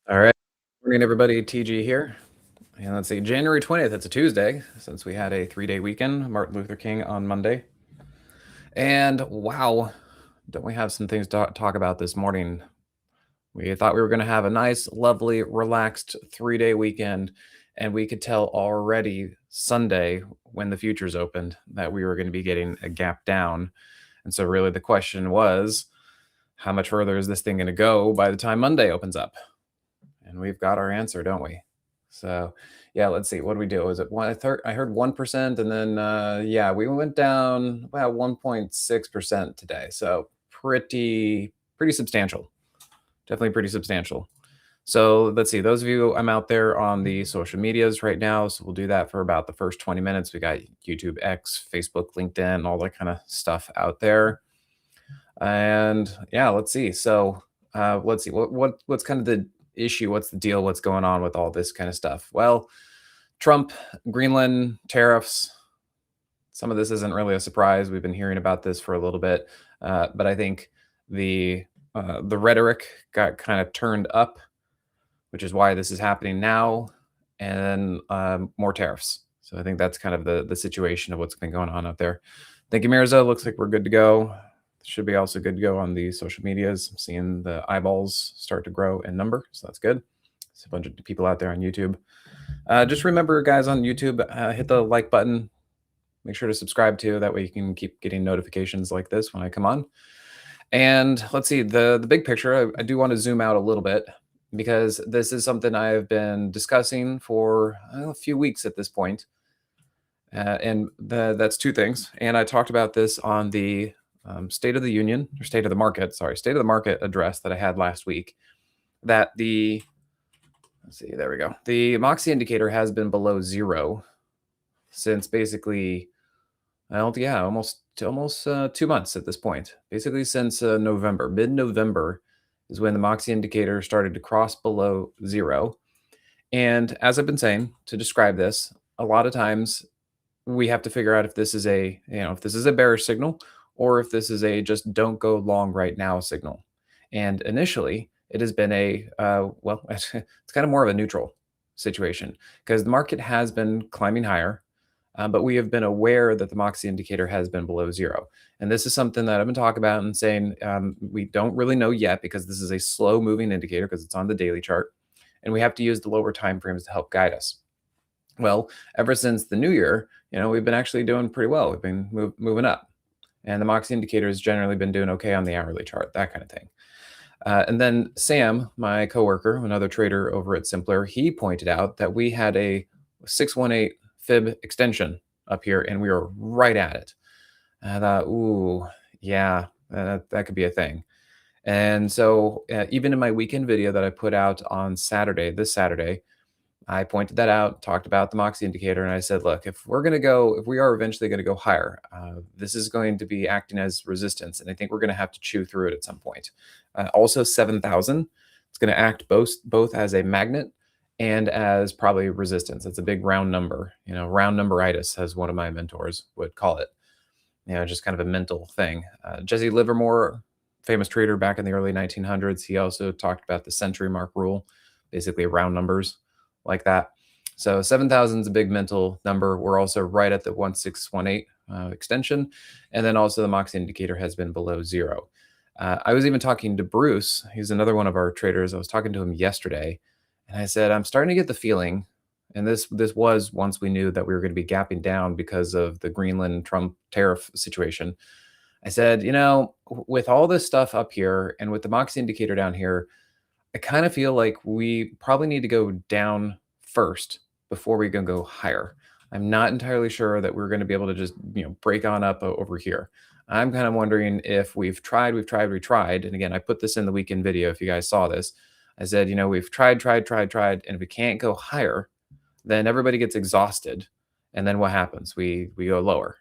All right. Morning, everybody. TG here. And let's see, January 20th, it's a Tuesday, since we had a 3-day weekend, Martin Luther King on Monday. And wow, don't we have some things to talk about this morning? We thought we were going to have a nice, lovely, relaxed 3-day weekend. And we could tell already Sunday when the futures opened that we were going to be getting a gap down. And so, really, the question was, how much further is this thing going to go by the time Monday opens up? And we've got our answer, don't we? So, yeah, let's see. What do we do? Is it one? I heard 1%, and then yeah, we went down about 1.6% today. So pretty substantial. Definitely pretty substantial. So let's see. Those of you, I'm out there on the social medias right now, so we'll do that for about the first 20 minutes. We got YouTube, X, Facebook, LinkedIn, all that kind of stuff out there. And yeah, let's see. So let's see what's kind of the issue. What's the deal? What's going on with all this kind of stuff? Well, Trump, Greenland, tariffs. Some of this isn't really a surprise. We've been hearing about this for a little bit, but I think the rhetoric got kind of turned up, which is why this is happening now, and more tariffs. So I think that's kind of the situation of what's been going on out there. Thank you, Mirza. Looks like we're good to go. Should be also good to go on the social medias. I'm seeing the eyeballs start to grow in number, so that's good. There's a bunch of people out there on YouTube. Just remember, guys, on YouTube, hit the like button. Make sure to subscribe too. That way you can keep getting notifications like this when I come on. And let's see the big picture. I do want to zoom out a little bit because this is something I've been discussing for a few weeks at this point. That's two things. And I talked about this on the State of the Union or State of the Market, sorry, State of the Market address that I had last week. That let's see, there we go. The Moxie indicator has been below zero since basically, well, yeah, almost 2 months at this point. Basically, since November, mid-November is when the Moxie indicator started to cross below zero. And as I've been saying, to describe this, a lot of times we have to figure out if this is if this is a bearish signal or if this is a just don't go long right now signal. And initially, it has been well, it's kind of more of a neutral situation because the market has been climbing higher, but we have been aware that the Moxie indicator has been below zero. And this is something that I've been talking about and saying we don't really know yet because this is a slow moving indicator because it's on the daily chart. And we have to use the lower time frames to help guide us. Well, ever since the new year, we've been actually doing pretty well. We've been moving up. And the Moxie indicator has generally been doing okay on the hourly chart, that kind of thing. And then Sam, my coworker, another trader over at Simpler, he pointed out that we had a 618 fib extension up here, and we were right at it. And I thought, ooh, yeah, that could be a thing. And so even in my weekend video that I put out on this Saturday, I pointed that out, talked about the Moxie indicator, and I said, look, if we are eventually going to go higher, this is going to be acting as resistance. And I think we're going to have to chew through it at some point. Also 7,000, it's going to act both as a magnet and as probably resistance. It's a big round number, round numberitis, as one of my mentors would call it. Just kind of a mental thing. Jesse Livermore, famous trader back in the early 1900s, he also talked about the century mark rule, basically round numbers like that. So 7,000 is a big mental number. We're also right at the 1618 extension. And then also the Moxie indicator has been below zero. I was even talking to Bruce. He's another one of our traders. I was talking to him yesterday. And I said, I'm starting to get the feeling, and this was once we knew that we were going to be gapping down because of the Greenland Trump tariff situation. I said, with all this stuff up here and with the Moxie indicator down here, I kind of feel like we probably need to go down first before we can go higher. I'm not entirely sure that we're going to be able to just, break on up over here. I'm kind of wondering if we've tried. And again, I put this in the weekend video if you guys saw this. I said, we've tried. And if we can't go higher, then everybody gets exhausted. And then what happens? We go lower.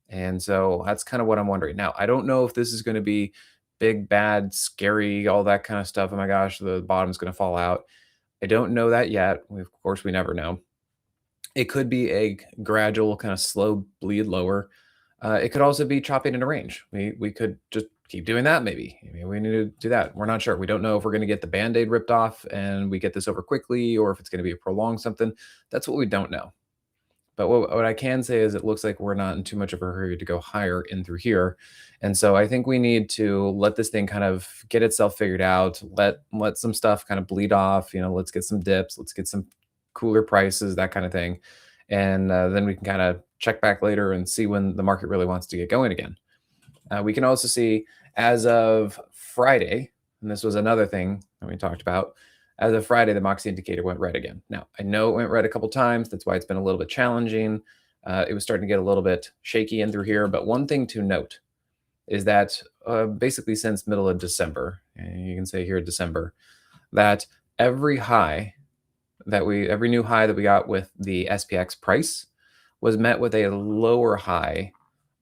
And so that's kind of what I'm wondering. Now, I don't know if this is going to be big, bad, scary, all that kind of stuff. Oh my gosh, the bottom's going to fall out. I don't know that yet. Of course, we never know. It could be a gradual kind of slow bleed lower. It could also be chopping in a range. We could just keep doing that maybe. Maybe we need to do that. We're not sure. We don't know if we're going to get the band-aid ripped off and we get this over quickly or if it's going to be a prolonged something. That's what we don't know. But what I can say is it looks like we're not in too much of a hurry to go higher in through here. And so I think we need to let this thing kind of get itself figured out, let some stuff kind of bleed off, let's get some dips, let's get some cooler prices, that kind of thing. And then we can kind of check back later and see when the market really wants to get going again. We can also see as of Friday, and this was another thing that we talked about, as of Friday, the Moxie indicator went red again. Now, I know it went red a couple times. That's why it's been a little bit challenging. It was starting to get a little bit shaky in through here. But one thing to note is that basically since middle of December, and you can say here December, that every new high that we got with the SPX price was met with a lower high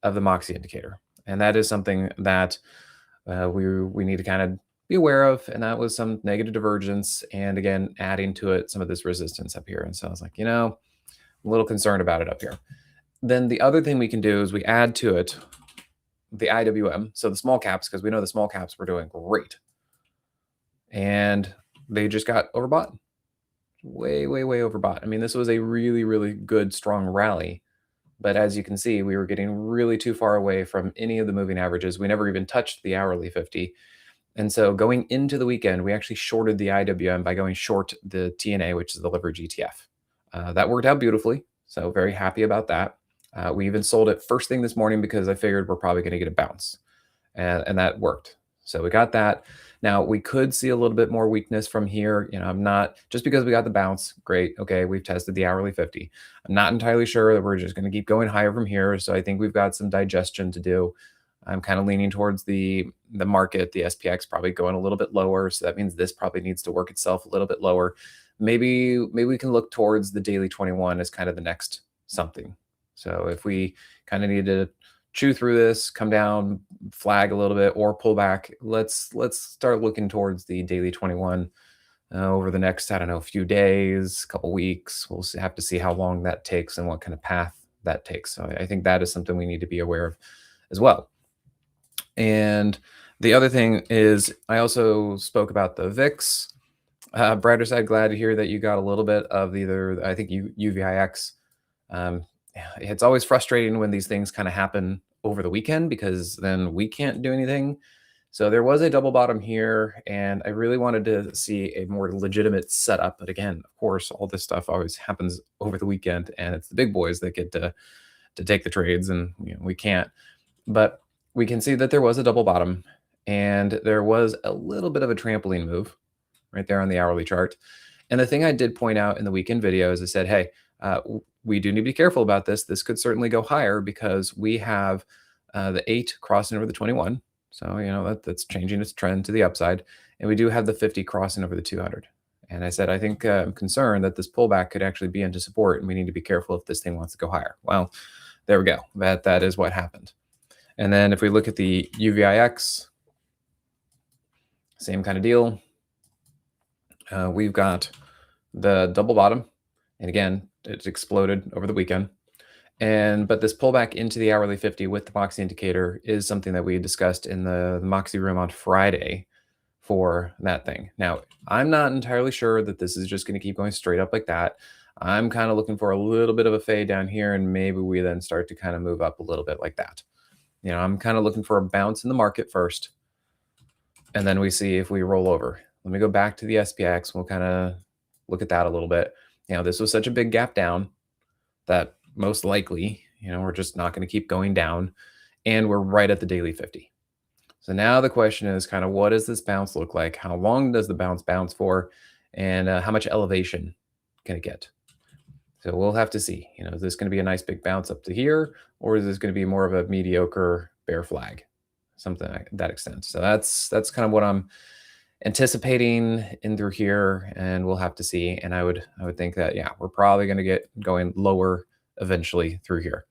of the Moxie indicator. And that is something that we need to kind of be aware of. And that was some negative divergence. And again, adding to it some of this resistance up here. And so I was like, I'm a little concerned about it up here. Then the other thing we can do is we add to it the IWM. So the small caps, because we know the small caps were doing great. And they just got overbought. Way, way, way overbought. I mean, this was a really, really good, strong rally. But as you can see, we were getting really too far away from any of the moving averages. We never even touched the hourly 50. And so going into the weekend, we actually shorted the IWM by going short the TNA, which is the leverage ETF. That worked out beautifully. So very happy about that. We even sold it first thing this morning because I figured we're probably going to get a bounce. And that worked. So we got that. Now we could see a little bit more weakness from here. I'm not, just because we got the bounce, great. Okay, we've tested the hourly 50. I'm not entirely sure that we're just going to keep going higher from here. So I think we've got some digestion to do. I'm kind of leaning towards the market, the SPX probably going a little bit lower. So that means this probably needs to work itself a little bit lower. Maybe we can look towards the daily 21 as kind of the next something. So if we kind of need to chew through this, come down, flag a little bit, or pull back, let's start looking towards the daily 21 over the next, I don't know, few days, couple weeks. We'll have to see how long that takes and what kind of path that takes. So I think that is something we need to be aware of as well. And the other thing is I also spoke about the VIX. Brighter side, glad to hear that you got a little bit of either, I think UVIX. It's always frustrating when these things kind of happen over the weekend because then we can't do anything. So there was a double bottom here, and I really wanted to see a more legitimate setup. But again, of course, all this stuff always happens over the weekend, and it's the big boys that get to take the trades, and we can't. But we can see that there was a double bottom, and there was a little bit of a trampoline move right there on the hourly chart. And the thing I did point out in the weekend video is I said, hey, we do need to be careful about this. This could certainly go higher because we have the 8 crossing over the 21. So, that's changing its trend to the upside. And we do have the 50 crossing over the 200. And I said, I think I'm concerned that this pullback could actually be into support, and we need to be careful if this thing wants to go higher. Well, there we go. That is what happened. And then if we look at the UVIX, same kind of deal. We've got the double bottom. And again, it exploded over the weekend. But this pullback into the hourly 50 with the Moxie indicator is something that we discussed in the Moxie room on Friday for that thing. Now, I'm not entirely sure that this is just going to keep going straight up like that. I'm kind of looking for a little bit of a fade down here, and maybe we then start to kind of move up a little bit like that. I'm kind of looking for a bounce in the market first, and then we see if we roll over. Let me go back to the SPX. We'll kind of look at that a little bit. This was such a big gap down that most likely, we're just not going to keep going down, and we're right at the daily 50. So now the question is kind of, what does this bounce look like? How long does the bounce for? And how much elevation can it get? So we'll have to see, is this going to be a nice big bounce up to here, or is this going to be more of a mediocre bear flag, something like that extent? So that's kind of what I'm anticipating in through here, and we'll have to see. And I would think that, yeah, we're probably going to get going lower eventually through here.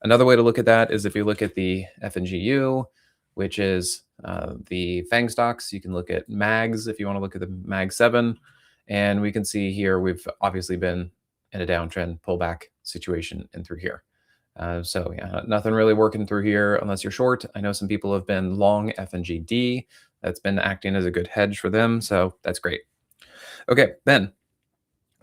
Another way to look at that is if you look at the FNGU, which is the FANG stocks. You can look at MAGs if you want to look at the MAG 7, and we can see here we've obviously been in a downtrend pullback situation in through here. So yeah, nothing really working through here unless you're short. I know some people have been long FNGD. That's been acting as a good hedge for them. So that's great. Okay, then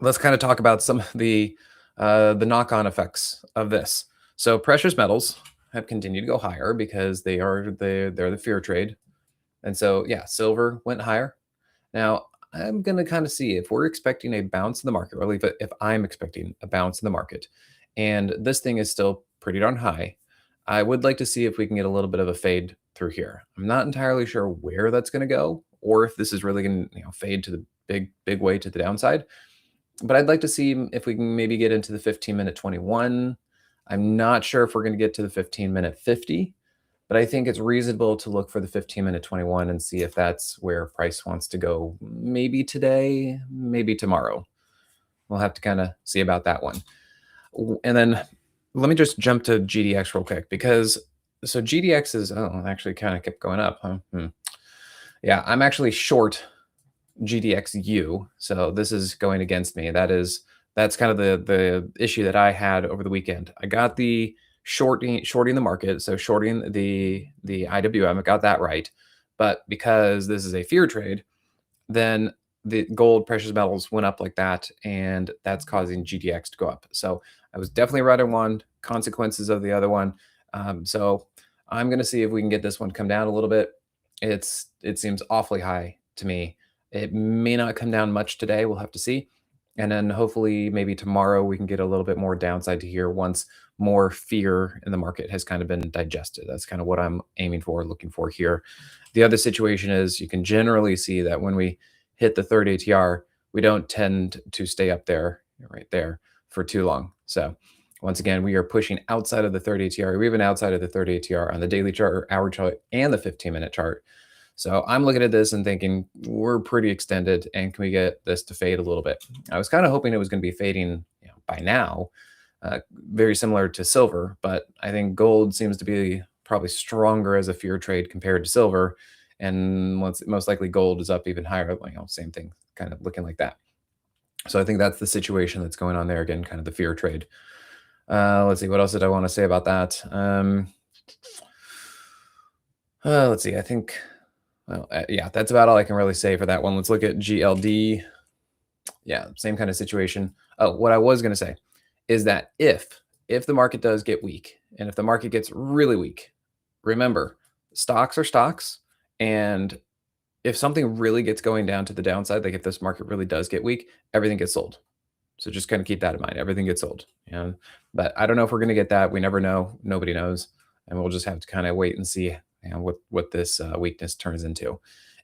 let's kind of talk about some of the knock-on effects of this. So precious metals have continued to go higher because they're the fear trade. And so yeah, silver went higher. Now, I'm going to kind of see if we're expecting a bounce in the market, or if I'm expecting a bounce in the market, and this thing is still pretty darn high. I would like to see if we can get a little bit of a fade through here. I'm not entirely sure where that's going to go, or if this is really going to fade to the big way to the downside. But I'd like to see if we can maybe get into the 15-minute 21. I'm not sure if we're going to get to the 15-minute 50, but I think it's reasonable to look for the 15-minute 21 and see if that's where price wants to go. Maybe today, maybe tomorrow. We'll have to kind of see about that one. And then let me just jump to GDX real quick because so GDX is actually kind of kept going up. Huh? Yeah, I'm actually short GDXU. So this is going against me. That's kind of the issue that I had over the weekend. I got the shorting the market, so shorting the IWM. I got that right, but because this is a fear trade, then the gold precious metals went up like that, and that's causing GDX to go up. So I was definitely right on one. Consequences of the other one. So I'm going to see if we can get this one come down a little bit. It seems awfully high to me. It may not come down much today. We'll have to see. And then hopefully maybe tomorrow we can get a little bit more downside to here once more fear in the market has kind of been digested. That's kind of what I'm aiming for, looking for here. The other situation is you can generally see that when we hit the third ATR, we don't tend to stay up there, right there, for too long. So once again, we are pushing outside of the third ATR. We're even outside of the third ATR on the daily chart, hour chart, and the 15-minute chart. So I'm looking at this and thinking we're pretty extended, and can we get this to fade a little bit? I was kind of hoping it was going to be fading by now, very similar to silver, but I think gold seems to be probably stronger as a fear trade compared to silver, and most likely gold is up even higher. Same thing, kind of looking like that. So I think that's the situation that's going on there again, kind of the fear trade. Let's see, what else did I want to say about that? Let's see, I think. Well, yeah, that's about all I can really say for that one. Let's look at GLD. Yeah, same kind of situation. Oh, what I was going to say is that if the market does get weak, and if the market gets really weak, remember, stocks are stocks, and if something really gets going down to the downside, like if this market really does get weak, everything gets sold. So just kind of keep that in mind. Everything gets sold. But I don't know if we're going to get that. We never know. Nobody knows, and we'll just have to kind of wait and see what this weakness turns into.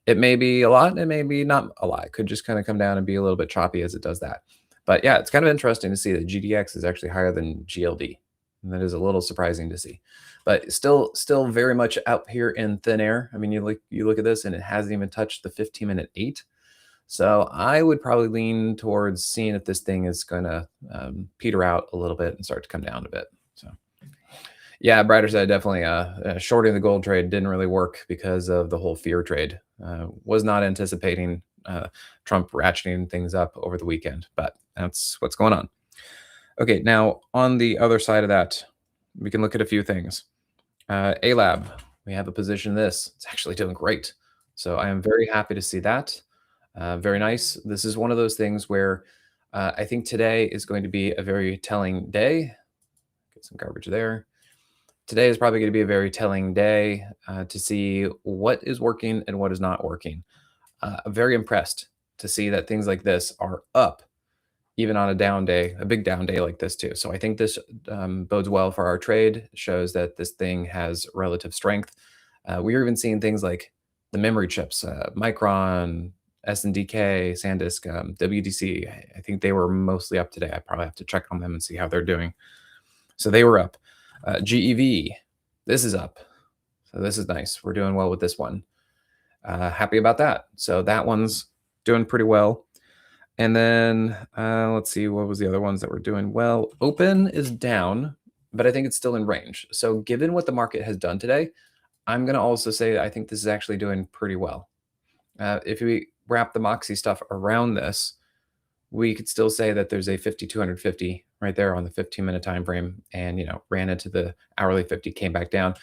It may be a lot, it may be not a lot. It could just kind of come down and be a little bit choppy as it does that. But yeah, it's kind of interesting to see that GDX is actually higher than GLD. And that is a little surprising to see. But still very much out here in thin air. I mean, you look at this and it hasn't even touched the 15-minute 8. So I would probably lean towards seeing if this thing is going to peter out a little bit and start to come down a bit. So yeah, brighter side, definitely. Shorting the gold trade didn't really work because of the whole fear trade. Was not anticipating Trump ratcheting things up over the weekend, but that's what's going on. Okay, now on the other side of that, we can look at a few things. A-Lab, we have a position in this. It's actually doing great. So I am very happy to see that. Very nice. This is one of those things where I think today is going to be a very telling day. Get some garbage there. Today is probably going to be a very telling day to see what is working and what is not working. I'm very impressed to see that things like this are up, even on a down day, a big down day like this too. So I think this bodes well for our trade, shows that this thing has relative strength. We're even seeing things like the memory chips, Micron, SNDK, SanDisk, WDC. I think they were mostly up today. I probably have to check on them and see how they're doing. So they were up. GEV, this is up. So this is nice. We're doing well with this one. Happy about that. So that one's doing pretty well. And then let's see, what was the other ones that were doing well? Open is down, but I think it's still in range. So given what the market has done today, I'm going to also say I think this is actually doing pretty well. If we wrap the Moxie stuff around this, we could still say that there's a 5250 right there on the 15-minute time frame, and ran into the hourly 50, came back down.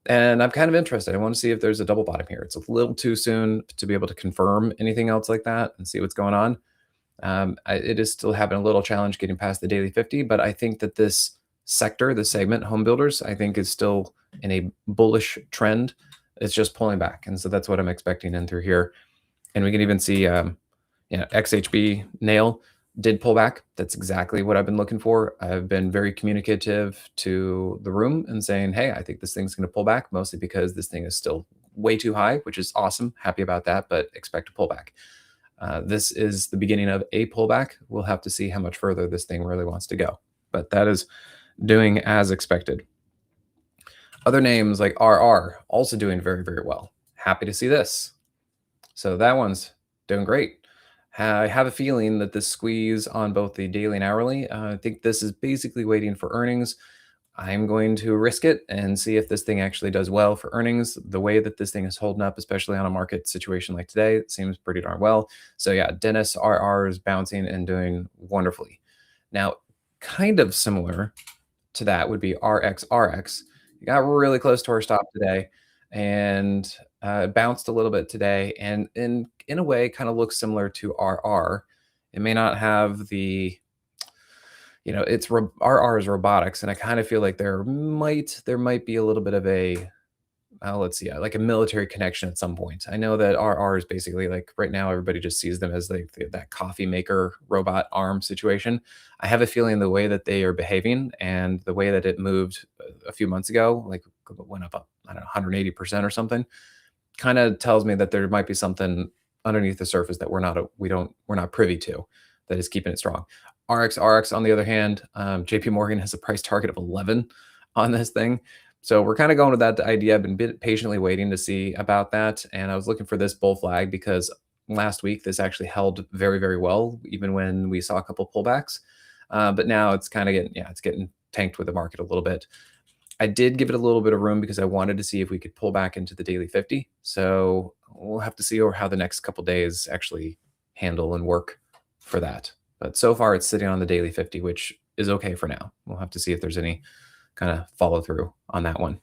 And I'm kind of interested. I want to see if there's a double bottom here. It's a little too soon to be able to confirm anything else like that and see what's going on. It is still having a little challenge getting past the daily 50, but I think that this sector, the segment, home builders, I think is still in a bullish trend. It's just pulling back. And so that's what I'm expecting in through here. And we can even see, XHB nail did pull back. That's exactly what I've been looking for. I've been very communicative to the room and saying, hey, I think this thing's going to pull back, mostly because this thing is still way too high, which is awesome. Happy about that, but expect a pullback. This is the beginning of a pullback. We'll have to see how much further this thing really wants to go. But that is doing as expected. Other names like RR also doing very, very well. Happy to see this. So that one's doing great. I have a feeling that this squeeze on both the daily and hourly, I think this is basically waiting for earnings. I'm going to risk it and see if this thing actually does well for earnings. The way that this thing is holding up, especially on a market situation like today, it seems pretty darn well. So yeah, Dennis RR is bouncing and doing wonderfully. Now, kind of similar to that would be RXRX. It got really close to our stop today and bounced a little bit today, and in a way kind of looks similar to RR. It may not have the it's RR is robotics, and I kind of feel like there might be a little bit of a let's see, like a military connection at some point. I know that RR is basically like right now everybody just sees them as like that coffee maker robot arm situation. I have a feeling the way that they are behaving and the way that it moved a few months ago, like went up, I don't know, 180% or something, kind of tells me that there might be something underneath the surface that we're not privy to that is keeping it strong. RXRX, on the other hand, JP Morgan has a price target of 11 on this thing. So we're kind of going with that idea. I've been patiently waiting to see about that. And I was looking for this bull flag because last week this actually held very, very well, even when we saw a couple pullbacks. But now it's kind of getting tanked with the market a little bit. I did give it a little bit of room because I wanted to see if we could pull back into the daily 50. So we'll have to see how the next couple days actually handle and work for that. But so far it's sitting on the daily 50, which is okay for now. We'll have to see if there's any kind of follow through on that one.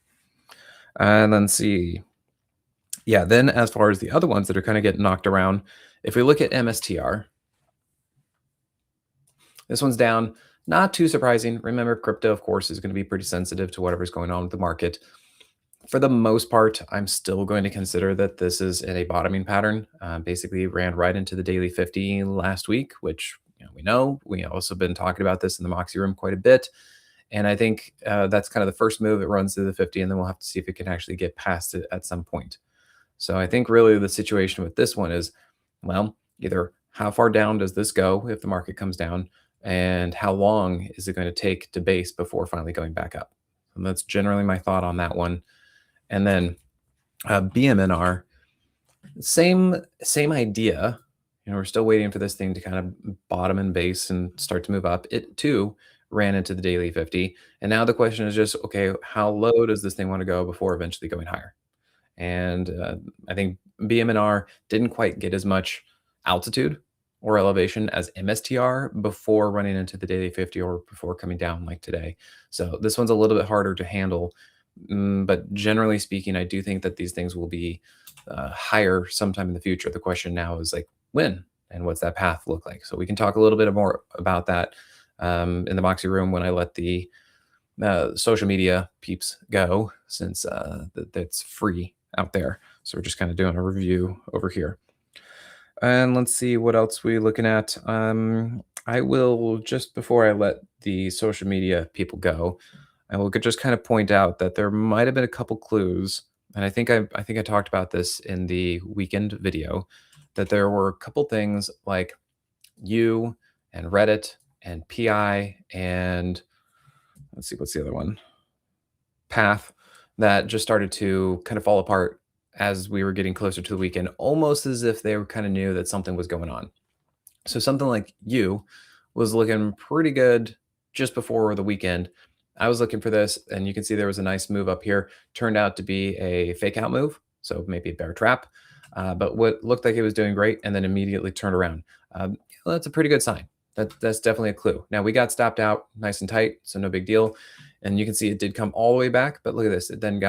And then see. Yeah, then as far as the other ones that are kind of getting knocked around, if we look at MSTR, this one's down. Not too surprising. Remember, crypto, of course, is going to be pretty sensitive to whatever's going on with the market. For the most part, I'm still going to consider that this is in a bottoming pattern. Basically, ran right into the daily 50 last week, which we know. We also been talking about this in the Moxie room quite a bit. And I think that's kind of the first move. It runs through the 50, and then we'll have to see if it can actually get past it at some point. So I think really the situation with this one is, well, either how far down does this go if the market comes down, and how long is it going to take to base before finally going back up? And that's generally my thought on that one. And then BMNR, same idea. We're still waiting for this thing to kind of bottom and base and start to move up. It too ran into the daily 50. And now the question is just, okay, how low does this thing want to go before eventually going higher? And I think BMNR didn't quite get as much altitude or elevation as MSTR before running into the daily 50 or before coming down like today. So this one's a little bit harder to handle. But generally speaking, I do think that these things will be higher sometime in the future. The question now is like when and what's that path look like? So we can talk a little bit more about that in the Moxie room when I let the social media peeps go, since that's free out there. So we're just kind of doing a review over here. And let's see what else we're looking at. I will, just before I let the social media people go, I will just kind of point out that there might have been a couple clues, and I think I talked about this in the weekend video, that there were a couple things like you and Reddit and PI and let's see, what's the other one? Path, that just started to kind of fall apart as we were getting closer to the weekend, almost as if they were kind of knew that something was going on. So something like you was looking pretty good just before the weekend. I was looking for this, and you can see there was a nice move up here. Turned out to be a fake out move, so maybe a bear trap. But what looked like it was doing great, and then immediately turned around. well, that's a pretty good sign. That's definitely a clue. Now we got stopped out nice and tight, so no big deal. And you can see it did come all the way back, but look at this. It then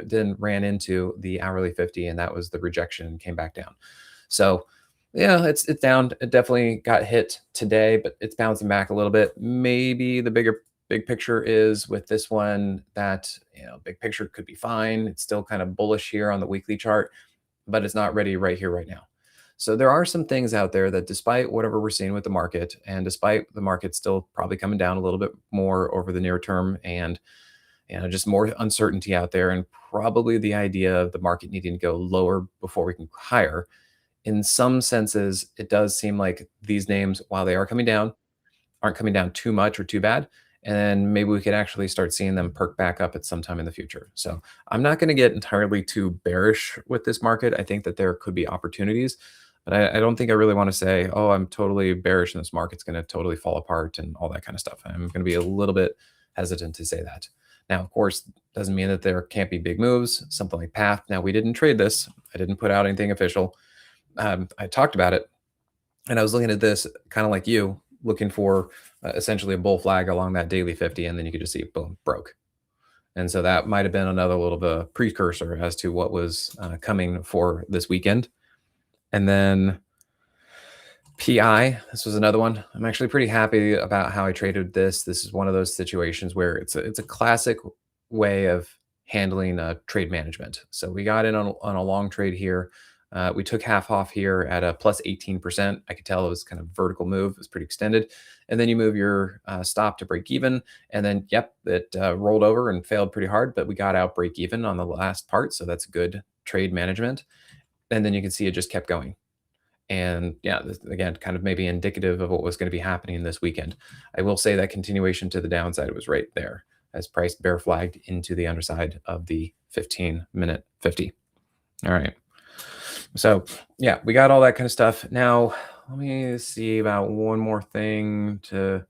then ran into the hourly 50, and that was the rejection and came back down. So yeah, it's down. It definitely got hit today, but it's bouncing back a little bit. Maybe the big picture is with this one that big picture could be fine. It's still kind of bullish here on the weekly chart, but it's not ready right here, right now. So there are some things out there that despite whatever we're seeing with the market, and despite the market still probably coming down a little bit more over the near term, and just more uncertainty out there, and probably the idea of the market needing to go lower before we can go higher. In some senses, it does seem like these names, while they are coming down, aren't coming down too much or too bad. And maybe we could actually start seeing them perk back up at some time in the future. So I'm not going to get entirely too bearish with this market. I think that there could be opportunities, but I don't think I really want to say, oh, I'm totally bearish and this market's going to totally fall apart and all that kind of stuff. I'm going to be a little bit hesitant to say that. Now, of course, doesn't mean that there can't be big moves, something like Path. Now, we didn't trade this. I didn't put out anything official. I talked about it, and I was looking at this kind of like you, looking for essentially a bull flag along that daily 50, and then you could just see boom, broke. And so that might have been another little bit of precursor as to what was coming for this weekend. And then PI, this was another one. I'm actually pretty happy about how I traded this. This is one of those situations where it's a classic way of handling trade management. So we got in on a long trade here. We took half off here at a plus 18%. I could tell it was kind of vertical move. It was pretty extended. And then you move your stop to break even. And then, yep, it rolled over and failed pretty hard, but we got out break even on the last part. So that's good trade management. And then you can see it just kept going. And yeah, this, again, kind of maybe indicative of what was going to be happening this weekend. I will say that continuation to the downside was right there as price bear flagged into the underside of the 15-minute 50. All right. So yeah, we got all that kind of stuff. Now, let me see about one more thing to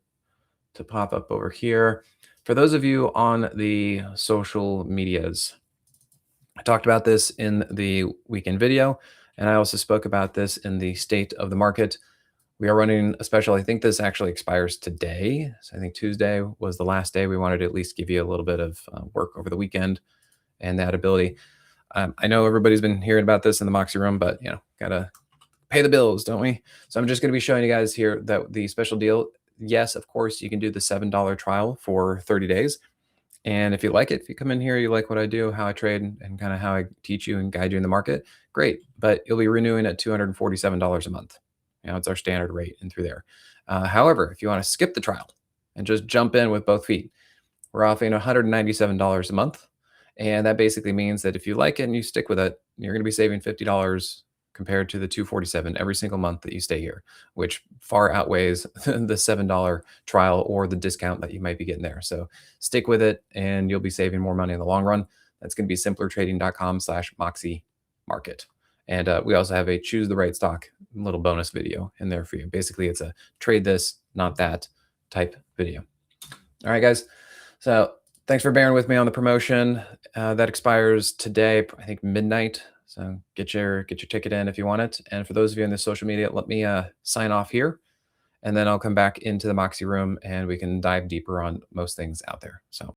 pop up over here. For those of you on the social medias, I talked about this in the weekend video, and I also spoke about this in the state of the market. We are running a special. I think this actually expires today. So I think Tuesday was the last day. We wanted to at least give you a little bit of work over the weekend and that ability. I know everybody's been hearing about this in the Moxie room, but gotta pay the bills, don't we? So I'm just going to be showing you guys here that the special deal. Yes, of course, you can do the $7 trial for 30 days. And if you like it, if you come in here, you like what I do, how I trade, and kind of how I teach you and guide you in the market, great. But you'll be renewing at $247 a month. It's our standard rate and through there. However, if you want to skip the trial and just jump in with both feet, we're offering $197 a month. And that basically means that if you like it and you stick with it, you're going to be saving $50 compared to the $247 every single month that you stay here, which far outweighs the $7 trial or the discount that you might be getting there. So stick with it and you'll be saving more money in the long run. That's going to be simplertrading.com/Moxie Market. And we also have a choose the right stock little bonus video in there for you. Basically, it's a trade this, not that type video. All right, guys. So thanks for bearing with me on the promotion. That expires today, I think midnight. So get your ticket in if you want it. And for those of you in the social media, let me sign off here, and then I'll come back into the Moxie room and we can dive deeper on most things out there. So